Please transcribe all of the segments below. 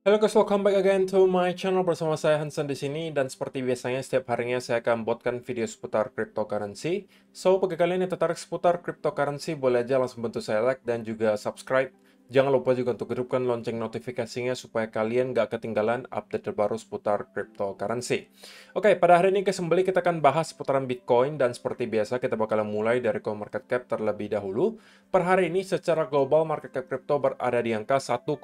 Halo guys, welcome back again to my channel bersama saya Hansen di sini, dan seperti biasanya setiap harinya saya akan buatkan video seputar cryptocurrency. So, bagi kalian yang tertarik seputar cryptocurrency, boleh aja langsung bantu saya like dan juga subscribe. Jangan lupa juga untuk hidupkan lonceng notifikasinya supaya kalian gak ketinggalan update terbaru seputar cryptocurrency. Oke, pada hari ini guys, kembali kita akan bahas seputaran Bitcoin, dan seperti biasa kita bakalan mulai dari CoinMarketCap terlebih dahulu. Per hari ini secara global market cap crypto berada di angka 1,16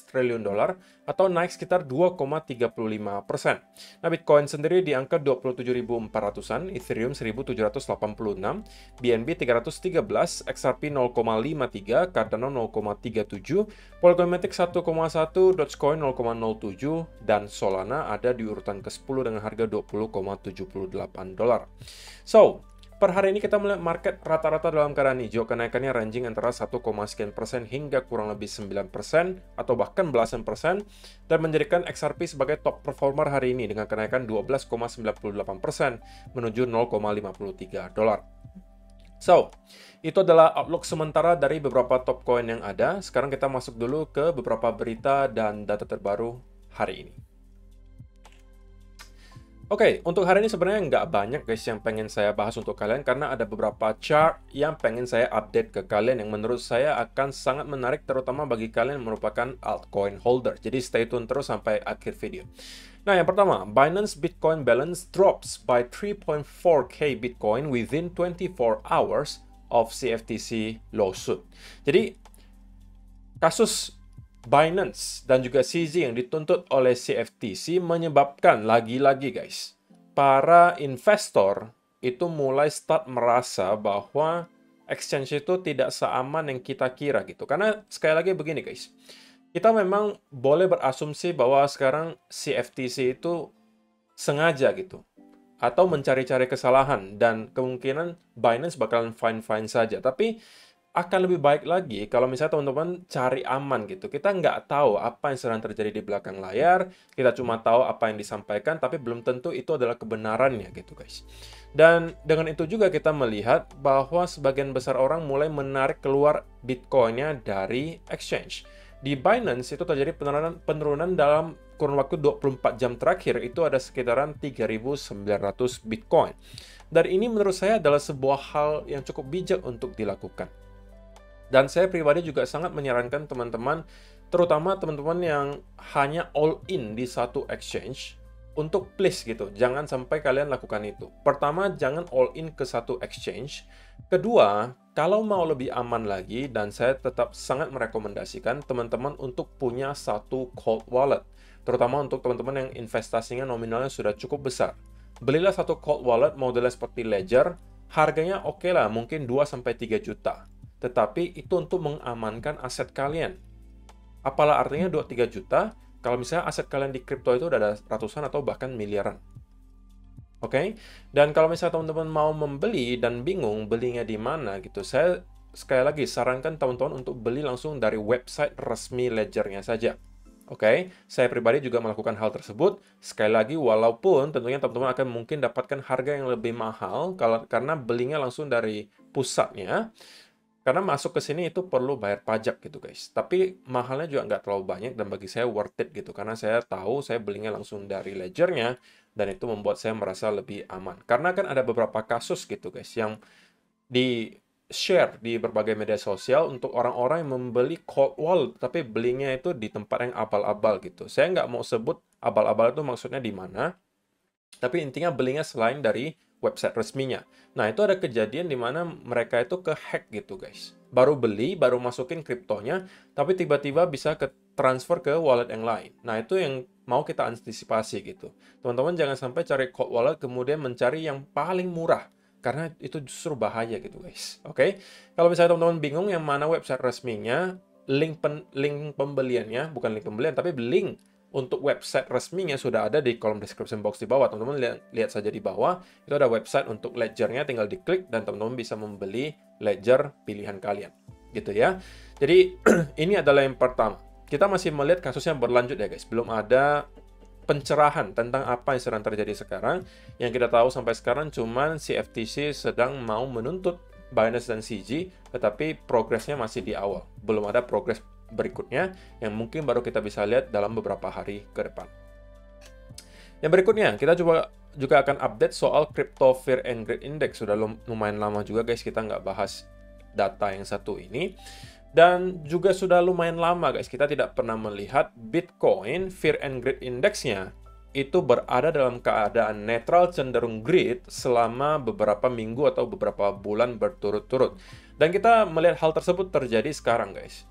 triliun dolar atau naik sekitar 2,35%. Nah, Bitcoin sendiri di angka 27.400-an, Ethereum 1.786, BNB 313, XRP 0,53, Cardano 0,37, Polygon Matic 1,1, Dogecoin 0,07, dan Solana ada di urutan ke-10 dengan harga 20,78 dolar. So, per hari ini kita melihat market rata-rata dalam keadaan hijau, kenaikannya ranging antara 1, sekian persen hingga kurang lebih 9% atau bahkan belasan persen, dan menjadikan XRP sebagai top performer hari ini dengan kenaikan 12,98% menuju 0,53 dolar. So, itu adalah outlook sementara dari beberapa top coin yang ada. Sekarang kita masuk dulu ke beberapa berita dan data terbaru hari ini. Oke, untuk hari ini sebenarnya nggak banyak guys yang pengen saya bahas untuk kalian, karena ada beberapa chart yang pengen saya update ke kalian yang menurut saya akan sangat menarik, terutama bagi kalian yang merupakan altcoin holder. Jadi stay tune terus sampai akhir video. Nah, yang pertama, Binance Bitcoin balance drops by 3.4K Bitcoin within 24 hours of CFTC lawsuit. Jadi, kasus Binance dan juga CZ yang dituntut oleh CFTC menyebabkan lagi-lagi guys, para investor itu mulai start merasa bahwa exchange itu tidak seaman yang kita kira gitu. Karena sekali lagi begini guys, kita memang boleh berasumsi bahwa sekarang CFTC itu sengaja gitu, atau mencari-cari kesalahan, dan kemungkinan Binance bakalan fine-fine saja. Tapi akan lebih baik lagi kalau misalnya teman-teman cari aman gitu. Kita nggak tahu apa yang sedang terjadi di belakang layar, kita cuma tahu apa yang disampaikan, tapi belum tentu itu adalah kebenarannya gitu guys. Dan dengan itu juga kita melihat bahwa sebagian besar orang mulai menarik keluar Bitcoin-nya dari exchange. Di Binance itu terjadi penurunan dalam kurun waktu 24 jam terakhir, itu ada sekitaran 3.900 Bitcoin. Dan ini menurut saya adalah sebuah hal yang cukup bijak untuk dilakukan. Dan saya pribadi juga sangat menyarankan teman-teman, terutama teman-teman yang hanya all in di satu exchange, untuk please gitu, jangan sampai kalian lakukan itu. Pertama, jangan all in ke satu exchange. Kedua, kalau mau lebih aman lagi, dan saya tetap sangat merekomendasikan teman-teman untuk punya satu cold wallet. Terutama untuk teman-teman yang investasinya nominalnya sudah cukup besar. Belilah satu cold wallet modelnya seperti Ledger, harganya oke lah, mungkin 2-3 juta. Tetapi itu untuk mengamankan aset kalian. Apalah artinya 2-3 juta kalau misalnya aset kalian di kripto itu udah ada ratusan atau bahkan miliaran. Oke? Dan kalau misalnya teman-teman mau membeli dan bingung belinya di mana gitu, saya sekali lagi sarankan teman-teman untuk beli langsung dari website resmi Ledger-nya saja. Oke, saya pribadi juga melakukan hal tersebut. Sekali lagi, walaupun tentunya teman-teman akan mungkin dapatkan harga yang lebih mahal karena belinya langsung dari pusatnya. Karena masuk ke sini itu perlu bayar pajak gitu guys. Tapi mahalnya juga nggak terlalu banyak, dan bagi saya worth it gitu. Karena saya tahu saya belinya langsung dari ledgernya, dan itu membuat saya merasa lebih aman. Karena kan ada beberapa kasus gitu guys, yang di-share di berbagai media sosial untuk orang-orang yang membeli cold wallet, tapi belinya itu di tempat yang abal-abal gitu. Saya nggak mau sebut abal-abal itu maksudnya di mana, tapi intinya belinya selain dari website resminya. Nah, itu ada kejadian di mana mereka itu ke-hack gitu, guys. Baru beli, baru masukin kriptonya, tapi tiba-tiba bisa ke transfer ke wallet yang lain. Nah, itu yang mau kita antisipasi gitu. Teman-teman jangan sampai cari cold wallet kemudian mencari yang paling murah, karena itu justru bahaya gitu, guys. Oke? Kalau misalnya teman-teman bingung yang mana website resminya, link pembeliannya, bukan link pembelian, tapi link untuk website resminya sudah ada di kolom description box di bawah. Teman-teman lihat saja di bawah, itu ada website untuk ledgernya, tinggal diklik dan teman-teman bisa membeli ledger pilihan kalian. Gitu ya. Jadi, ini adalah yang pertama. Kita masih melihat kasusnya berlanjut ya guys. Belum ada pencerahan tentang apa yang sedang terjadi sekarang. Yang kita tahu sampai sekarang cuman CFTC sedang mau menuntut Binance dan CZ, tetapi progresnya masih di awal. Belum ada progres berikutnya yang mungkin baru kita bisa lihat dalam beberapa hari ke depan. Yang berikutnya, kita juga akan update soal Crypto Fear and Greed Index. Sudah lumayan lama juga guys kita nggak bahas data yang satu ini. Dan juga sudah lumayan lama guys kita tidak pernah melihat Bitcoin Fear and Greed Index-nya itu berada dalam keadaan netral cenderung greed selama beberapa minggu atau beberapa bulan berturut-turut. Dan kita melihat hal tersebut terjadi sekarang guys.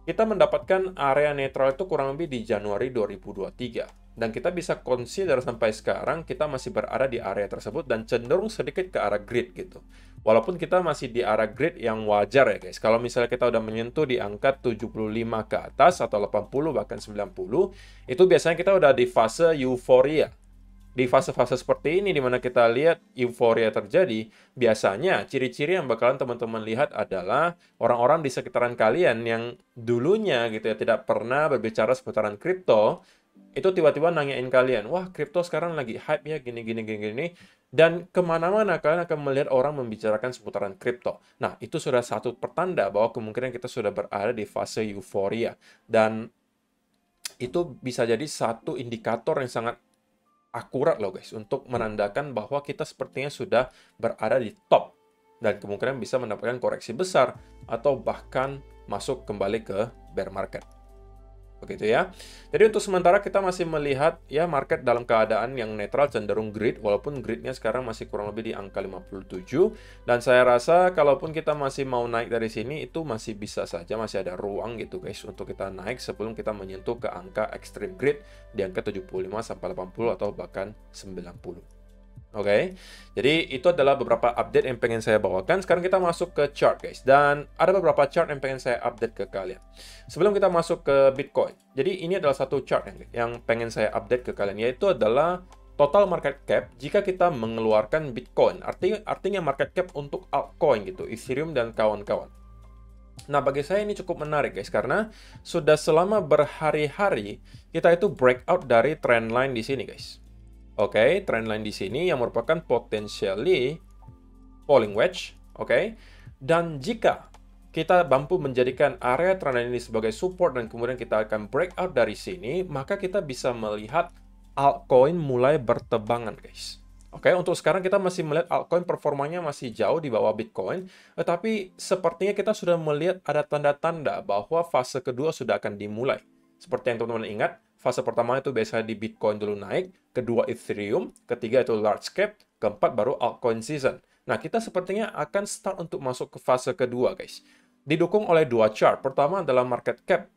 Kita mendapatkan area netral itu kurang lebih di Januari 2023. Dan kita bisa consider sampai sekarang kita masih berada di area tersebut dan cenderung sedikit ke arah greed gitu. Walaupun kita masih di arah greed yang wajar ya guys. Kalau misalnya kita udah menyentuh di angka 75 ke atas atau 80 bahkan 90, itu biasanya kita udah di fase euforia. Di fase-fase seperti ini, di mana kita lihat euforia terjadi, biasanya ciri-ciri yang bakalan teman-teman lihat adalah orang-orang di sekitaran kalian yang dulunya gitu ya tidak pernah berbicara seputaran kripto, itu tiba-tiba nanyain kalian, wah kripto sekarang lagi hype ya gini. Dan kemana-mana kalian akan melihat orang membicarakan seputaran kripto. Nah, itu sudah satu pertanda bahwa kemungkinan kita sudah berada di fase euforia. Dan itu bisa jadi satu indikator yang sangat akurat loh guys, untuk menandakan bahwa kita sepertinya sudah berada di top. Dan kemungkinan bisa mendapatkan koreksi besar, atau bahkan masuk kembali ke bear market. Begitu ya. Jadi untuk sementara kita masih melihat ya market dalam keadaan yang netral cenderung greed, walaupun greednya sekarang masih kurang lebih di angka 57. Dan saya rasa kalaupun kita masih mau naik dari sini, itu masih bisa saja, masih ada ruang gitu guys untuk kita naik sebelum kita menyentuh ke angka extreme greed di angka 75 sampai 80 atau bahkan 90. Oke, jadi itu adalah beberapa update yang pengen saya bawakan. Sekarang kita masuk ke chart guys. Dan ada beberapa chart yang pengen saya update ke kalian. Sebelum kita masuk ke Bitcoin. Jadi ini adalah satu chart yang pengen saya update ke kalian. Yaitu adalah total market cap jika kita mengeluarkan Bitcoin. Artinya market cap untuk altcoin gitu. Ethereum dan kawan-kawan. Nah, bagi saya ini cukup menarik guys. Karena sudah selama berhari-hari kita itu breakout dari trendline di sini guys. Oke, trendline di sini yang merupakan potentially falling wedge, oke. Dan jika kita mampu menjadikan area trendline ini sebagai support dan kemudian kita akan breakout dari sini, maka kita bisa melihat altcoin mulai bertebangan, guys. Oke, untuk sekarang kita masih melihat altcoin performanya masih jauh di bawah Bitcoin, tetapi sepertinya kita sudah melihat ada tanda-tanda bahwa fase kedua sudah akan dimulai. Seperti yang teman-teman ingat, fase pertama itu biasanya di Bitcoin dulu naik, kedua Ethereum, ketiga itu large cap, keempat baru altcoin season. Nah, kita sepertinya akan start untuk masuk ke fase kedua, guys. Didukung oleh dua chart. Pertama adalah market cap,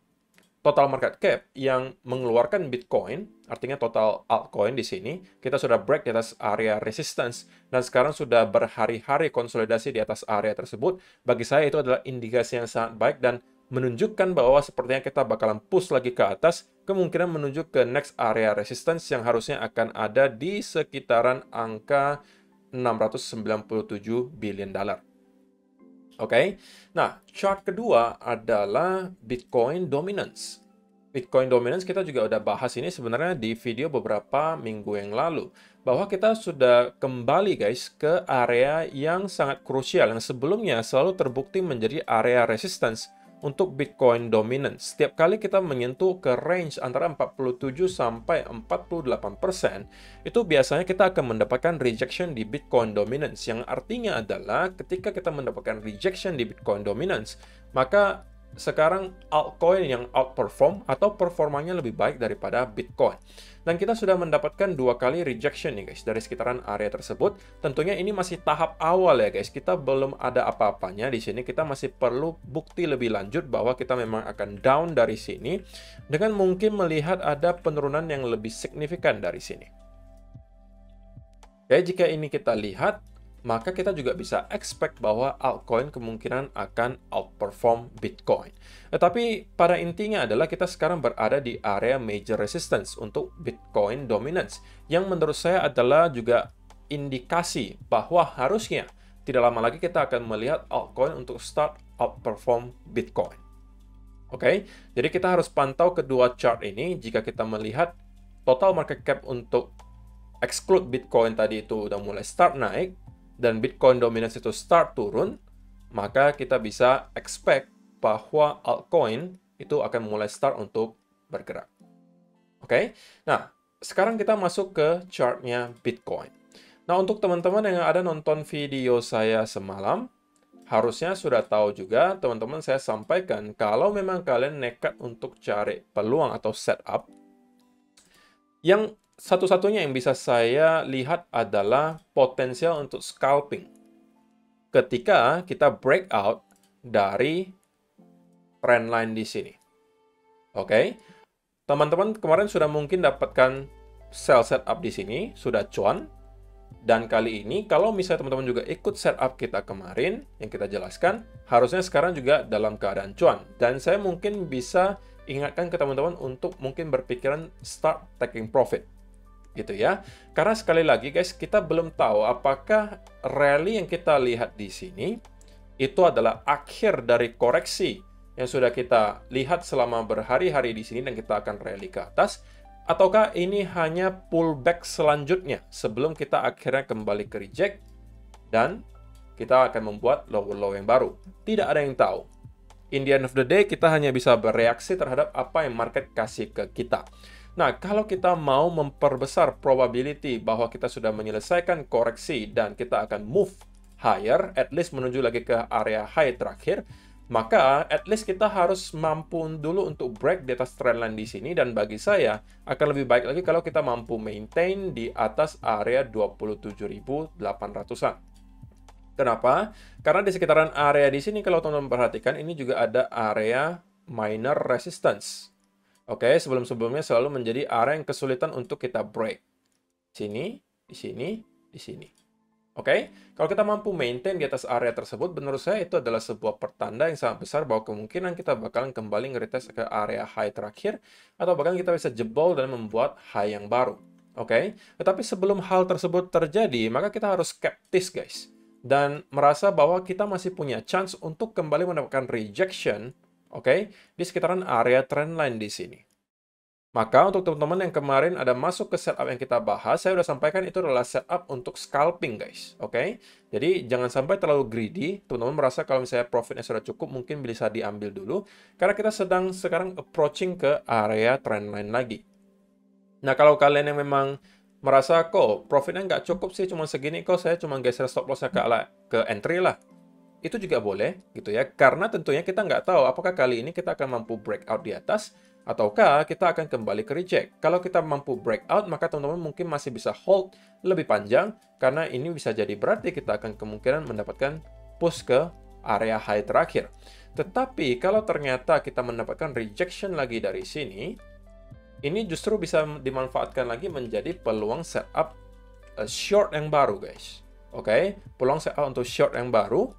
total market cap yang mengeluarkan Bitcoin, artinya total altcoin di sini. Kita sudah break di atas area resistance, dan sekarang sudah berhari-hari konsolidasi di atas area tersebut. Bagi saya itu adalah indikasi yang sangat baik dan menunjukkan bahwa sepertinya kita bakalan push lagi ke atas, kemungkinan menuju ke next area resistance yang harusnya akan ada di sekitaran angka 697 billion dollar. Oke, nah chart kedua adalah Bitcoin dominance. Bitcoin dominance kita juga udah bahas ini sebenarnya di video beberapa minggu yang lalu. Bahwa kita sudah kembali guys ke area yang sangat krusial, yang sebelumnya selalu terbukti menjadi area resistance untuk Bitcoin dominance. Setiap kali kita menyentuh ke range antara 47 sampai 48%, itu biasanya kita akan mendapatkan rejection di Bitcoin dominance. Yang artinya adalah ketika kita mendapatkan rejection di Bitcoin dominance, maka sekarang altcoin yang outperform atau performanya lebih baik daripada Bitcoin. Dan kita sudah mendapatkan 2 kali rejection nih guys dari sekitaran area tersebut. Tentunya ini masih tahap awal ya guys. Kita belum ada apa-apanya di sini. Kita masih perlu bukti lebih lanjut bahwa kita memang akan down dari sini dengan mungkin melihat ada penurunan yang lebih signifikan dari sini. Oke, jika ini kita lihat, maka kita juga bisa expect bahwa altcoin kemungkinan akan outperform Bitcoin. Tetapi pada intinya adalah kita sekarang berada di area major resistance untuk Bitcoin dominance, yang menurut saya adalah juga indikasi bahwa harusnya tidak lama lagi kita akan melihat altcoin untuk start outperform Bitcoin. Oke, jadi kita harus pantau kedua chart ini. Jika kita melihat total market cap untuk exclude Bitcoin tadi itu udah mulai start naik, dan Bitcoin dominance itu start turun, maka kita bisa expect bahwa altcoin itu akan mulai start untuk bergerak. Oke, nah sekarang kita masuk ke chartnya Bitcoin. Nah, untuk teman-teman yang ada nonton video saya semalam, harusnya sudah tahu juga, teman-teman, saya sampaikan kalau memang kalian nekat untuk cari peluang atau setup, yang satu-satunya yang bisa saya lihat adalah potensial untuk scalping. Ketika kita breakout dari trendline di sini. Oke, teman-teman kemarin sudah mungkin dapatkan sell setup di sini, sudah cuan. Dan kali ini, kalau misalnya teman-teman juga ikut setup kita kemarin, yang kita jelaskan, harusnya sekarang juga dalam keadaan cuan. Dan saya mungkin bisa ingatkan ke teman-teman untuk mungkin berpikiran start taking profit. Gitu ya. Karena sekali lagi guys, kita belum tahu apakah rally yang kita lihat di sini, itu adalah akhir dari koreksi yang sudah kita lihat selama berhari-hari di sini dan kita akan rally ke atas, ataukah ini hanya pullback selanjutnya sebelum kita akhirnya kembali ke reject dan kita akan membuat low yang baru. Tidak ada yang tahu. In the end of the day, kita hanya bisa bereaksi terhadap apa yang market kasih ke kita. Nah, kalau kita mau memperbesar probability bahwa kita sudah menyelesaikan koreksi dan kita akan move higher, at least menuju lagi ke area high terakhir, maka at least kita harus mampu dulu untuk break di atas trendline di sini, dan bagi saya akan lebih baik lagi kalau kita mampu maintain di atas area 27.800-an. Kenapa? Karena di sekitaran area di sini kalau teman-teman perhatikan ini juga ada area minor resistance. Oke, sebelum-sebelumnya selalu menjadi area yang kesulitan untuk kita break. Sini, di sini, di sini. Oke, kalau kita mampu maintain di atas area tersebut, menurut saya itu adalah sebuah pertanda yang sangat besar bahwa kemungkinan kita bakalan kembali nge-retest ke area high terakhir, atau bahkan kita bisa jebol dan membuat high yang baru. Oke, tetapi sebelum hal tersebut terjadi, maka kita harus skeptis guys. Dan merasa bahwa kita masih punya chance untuk kembali mendapatkan rejection, oke, di sekitaran area trendline di sini. Maka untuk teman-teman yang kemarin ada masuk ke setup yang kita bahas, saya sudah sampaikan itu adalah setup untuk scalping guys, oke? Jadi jangan sampai terlalu greedy, teman-teman merasa kalau misalnya profitnya sudah cukup, mungkin bisa diambil dulu, karena kita sedang sekarang approaching ke area trendline lagi. Nah, kalau kalian yang memang merasa kok profitnya nggak cukup sih, cuma segini kok, saya cuma geser stop lossnya ke entry lah. Itu juga boleh gitu ya, karena tentunya kita nggak tahu apakah kali ini kita akan mampu breakout di atas, ataukah kita akan kembali ke reject. Kalau kita mampu breakout, maka teman-teman mungkin masih bisa hold lebih panjang, karena ini bisa jadi berarti kita akan kemungkinan mendapatkan push ke area high terakhir. Tetapi kalau ternyata kita mendapatkan rejection lagi dari sini, ini justru bisa dimanfaatkan lagi menjadi peluang setup short yang baru guys. Oke, peluang setup untuk short yang baru.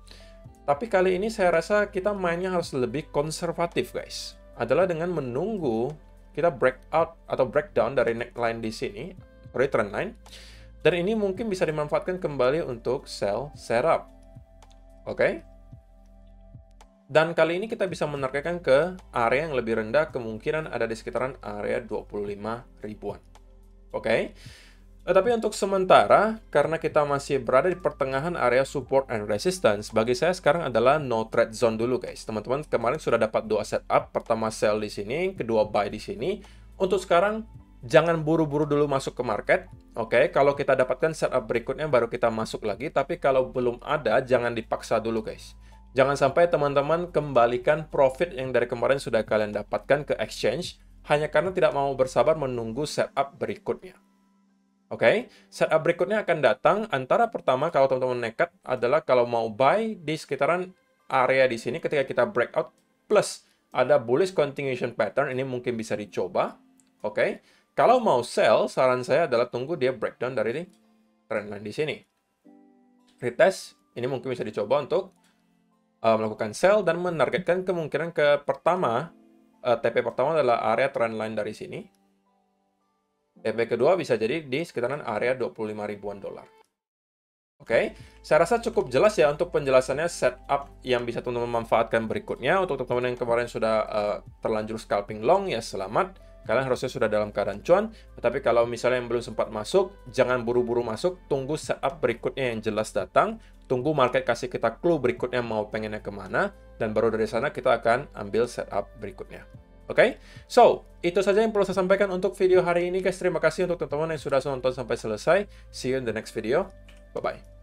Tapi kali ini saya rasa kita mainnya harus lebih konservatif guys. Adalah dengan menunggu kita breakout atau breakdown dari neckline di sini, sorry, trendline. Dan ini mungkin bisa dimanfaatkan kembali untuk sell setup. Oke. Dan kali ini kita bisa menargetkan ke area yang lebih rendah, kemungkinan ada di sekitaran area 25 ribuan. Oke. Tapi untuk sementara, karena kita masih berada di pertengahan area support and resistance, bagi saya sekarang adalah no trade zone dulu guys. Teman-teman kemarin sudah dapat dua setup, pertama sell di sini, kedua buy di sini. Untuk sekarang, jangan buru-buru dulu masuk ke market. Oke, kalau kita dapatkan setup berikutnya baru kita masuk lagi, tapi kalau belum ada, jangan dipaksa dulu guys. Jangan sampai teman-teman kembalikan profit yang dari kemarin sudah kalian dapatkan ke exchange, hanya karena tidak mau bersabar menunggu setup berikutnya. Oke, setup berikutnya akan datang antara pertama kalau teman-teman nekat adalah kalau mau buy di sekitaran area di sini ketika kita breakout plus ada bullish continuation pattern, ini mungkin bisa dicoba. Oke, kalau mau sell, saran saya adalah tunggu dia breakdown dari trendline di sini. Retest, ini mungkin bisa dicoba untuk melakukan sell dan menargetkan kemungkinan ke pertama, TP pertama adalah area trendline dari sini. TP kedua bisa jadi di sekitaran area 25 ribuan dolar. Oke, saya rasa cukup jelas ya untuk penjelasannya setup yang bisa teman-teman manfaatkan berikutnya. Untuk teman-teman yang kemarin sudah terlanjur scalping long, ya selamat. Kalian harusnya sudah dalam keadaan cuan. Tetapi kalau misalnya yang belum sempat masuk, jangan buru-buru masuk. Tunggu setup berikutnya yang jelas datang. tunggu market kasih kita clue berikutnya mau pengennya kemana, dan baru dari sana kita akan ambil setup berikutnya. Oke, so itu saja yang perlu saya sampaikan untuk video hari ini guys. Terima kasih untuk teman-teman yang sudah nonton sampai selesai. See you in the next video. Bye-bye.